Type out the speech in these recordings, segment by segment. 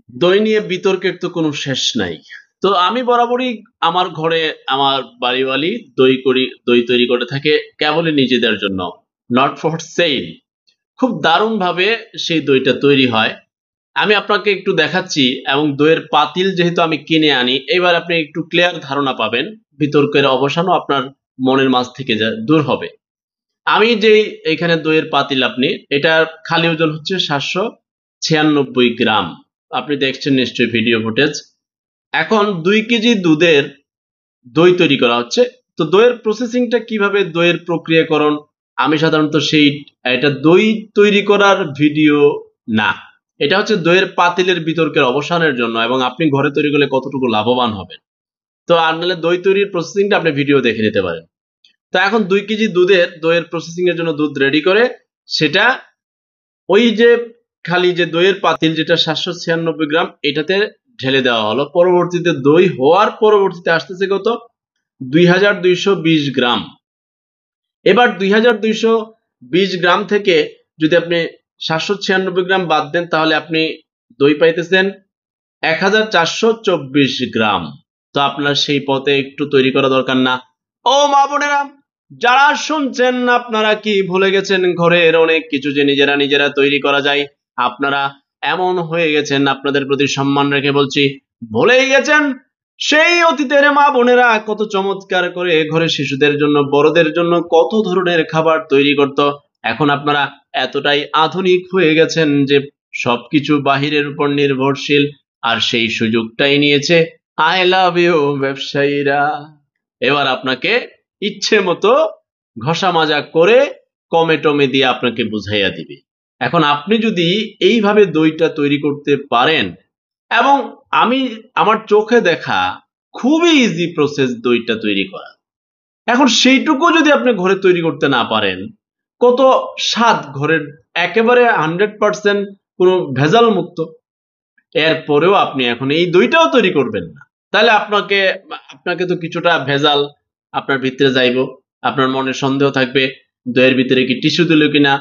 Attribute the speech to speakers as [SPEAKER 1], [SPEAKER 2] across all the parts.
[SPEAKER 1] দই নিয়ে বিতর্কের তো কোনো শেষ নাই। তো আমি বরাবরই আমার ঘরে আমার বাড়িওয়ালি দই তৈরি করে থাকে কেবলই নিজেদের জন্য, নট ফর সেল। খুব দারুণভাবে সেই দইটা তৈরি হয়। আমি আপনাকে একটু দেখাচ্ছি, এবং দইয়ের পাতিল যেহেতু আমি কিনে আনি, এবার আপনি একটু ক্লিয়ার ধারণা পাবেন, বিতর্কের অবসানও আপনার মনের মাঝ থেকে দূর হবে। আমি যেই এখানে দইয়ের পাতিল, আপনি এটার খালি ওজন হচ্ছে 796 গ্রাম। আপনি দেখছেন নিশ্চয়ই ভিডিও ফুটেজ। এখন 2 কেজি দুধের দই তৈরি করা হচ্ছে। তো দইয়ের প্রসেসিংটা কিভাবে, দইয়ের প্রক্রিয়াকরণ, আমি সাধারণত এটা দই তৈরি করার ভিডিও না, এটা হচ্ছে দইয়ের পাতিলের বিতর্কের অবসানের জন্য, এবং আপনি ঘরে তৈরি করলে কতটুকু লাভবান হবেন। তো আর নাহলে দই তৈরির প্রসেসিংটা আপনি ভিডিও দেখে নিতে পারেন। তো এখন 2 কেজি দইয়ের প্রসেসিং এর জন্য দুধ রেডি করে সেটা ওই যে খালি যে দইয়ের পাতিল, যেটা 796 গ্রাম, এটাতে ঢেলে দেওয়া হলো। পরবর্তীতে দই হওয়ার পরবর্তীতে আসতেছে কত, 2220 গ্রাম। এবার 2220 গ্রাম থেকে যদি আপনি 796 গ্রাম বাদ দেন, তাহলে আপনি দই পাইতেছেন 1424 গ্রাম। তো আপনার সেই পথে একটু তৈরি করা দরকার না? ও মা বোনেরা, যারা শুনছেন, আপনারা কি ভুলে গেছেন ঘরের অনেক কিছু যে নিজেরা নিজেরা তৈরি করা যায়? আপনারা এমন হয়ে গেছেন, আপনাদের প্রতি সম্মান রেখে বলছি, ভুলেই গেছেন সেই অতীতের মা বোনেরা কত চমৎকার করে ঘরে শিশুদের জন্য, বড়দের জন্য কত ধরনের খাবার তৈরি করত। এখন আপনারা এতটাই আধুনিক হয়ে গেছেন যে সবকিছু বাহিরের উপর নির্ভরশীল, আর সেই সুযোগটাই নিয়েছে আই লাভ ইউ ব্যবসায়ীরা। এবার আপনাকে ইচ্ছে মতো ঘষা মাজা করে কমে টমে দিয়ে আপনাকে বুঝাইয়া দিবে। এখন আপনি যদি এইভাবে দইটা তৈরি করতে পারেন, এবং আমার চোখে দেখা খুবই ইজি প্রসেস দইটা তৈরি করা, এখন সেইটুকু যদি আপনি ঘরে তৈরি করতে না পারেন, কত স্বাদ ঘরের, একেবারে 100% কোনো ভেজাল মুক্ত, এরপরেও আপনি এখন এই দইটাও তৈরি করবেন না, তাহলে আপনাকে আপনাকে তো কিছুটা ভেজাল আপনার ভিতরে যাইবো। আপনার মনে সন্দেহ থাকবে, দইয়ের ভিতরে কি টিস্যু দিল কিনা,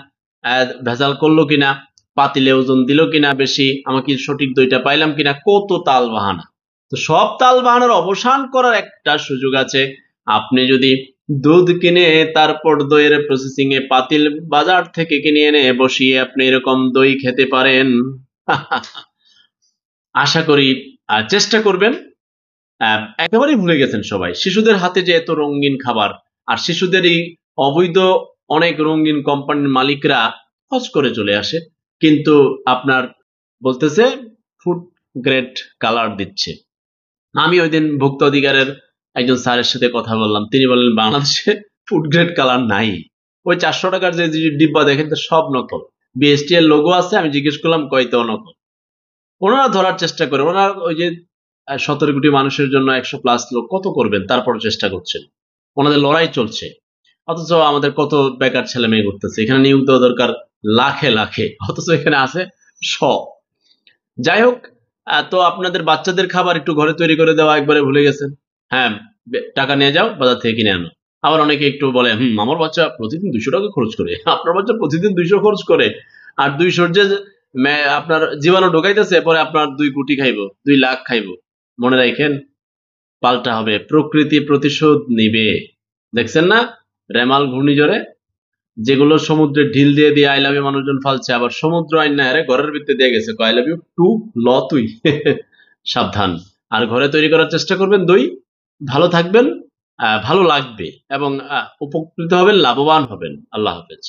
[SPEAKER 1] ভেজাল করলো কিনা, পাতিলে ওজন দিল কিনা বেশি, আমাকে সঠিক দইটা পাইলাম কিনা, কত তাল বাহানা। তো সব তাল বাহানার অবসান করার একটা সুযোগ আছে। আপনি যদি দুধ কিনে তারপর দইয়ের প্রসেসিং এ পাতিল বাজার থেকে কিনে এনে বসিয়ে আপনি এরকম দই খেতে পারেন, আশা করি চেষ্টা করবেন। একেবারেই ভুলে গেছেন সবাই শিশুদের হাতে যে এত রঙিন খাবার, আর শিশুদেরই অবৈধ অনেক রঙিন কোম্পানির মালিকরা হজ করে চলে আসে, কিন্তু আপনার বলতেছে ফুড গ্রেড কালার দিচ্ছে। আমি ওই দিন ভুক্ত অধিকারের একজন স্যারের সাথে কথা বললাম, তিনি বললেন বাংলাদেশে ফুড গ্রেড কালার নাই। ওই 400 টাকার যে ডিব্বা দেখেন তো সব নকল, বিএসটি এর লোগো আছে। আমি জিজ্ঞেস করলাম কয়তো নকল। ওনারা ধরার চেষ্টা করে, ওনারা ওই যে 17 কোটি মানুষের জন্য 100+ লোক কত করবেন, তারপর চেষ্টা করছেন, ওনাদের লড়াই চলছে। অথচ আমাদের কত বেকার ছেলে মেয়ে করতেছে, এখানে নিয়োগ দেওয়া দরকার লাখে লাখে, অথচ এখানে আছে 100। যাই হোক, তো আপনাদের বাচ্চাদের খাবার একটু ঘরে তৈরি করে দেওয়া একবারে ভুলে গেছেন। হ্যাঁ, টাকা নিয়ে যাও, বাজার থেকে কিনে আনো। আবার অনেকে একটু বলে, আমার বাচ্চা প্রতিদিন 200 টাকা খরচ করে। আপনার বাচ্চা প্রতিদিন 200 খরচ করে, আর 200 যে আপনার জীবাণু ঢোকাইতেছে, পরে আপনার 2 কোটি খাইবো, 2 লাখ খাইবো। মনে রাখেন, পাল্টা হবে, প্রকৃতি প্রতিশোধ নিবে। দেখছেন না রেমাল ঘূর্ণিঝড়ে যেগুলো সমুদ্রে ঢিল দিয়ে দিয়ে আই লাভ ইউ মানুষজন ফালছে, আবার সমুদ্র আইন না ঘরের ভিতরে দিয়ে গেছে আই লাভ ইউ টু ল তুই। সাবধান। আর ঘরে তৈরি করার চেষ্টা করবেন দই, ভালো থাকবেন, ভালো লাগবে, এবং উপকৃত হবেন, লাভবান হবেন। আল্লাহ হাফেজ।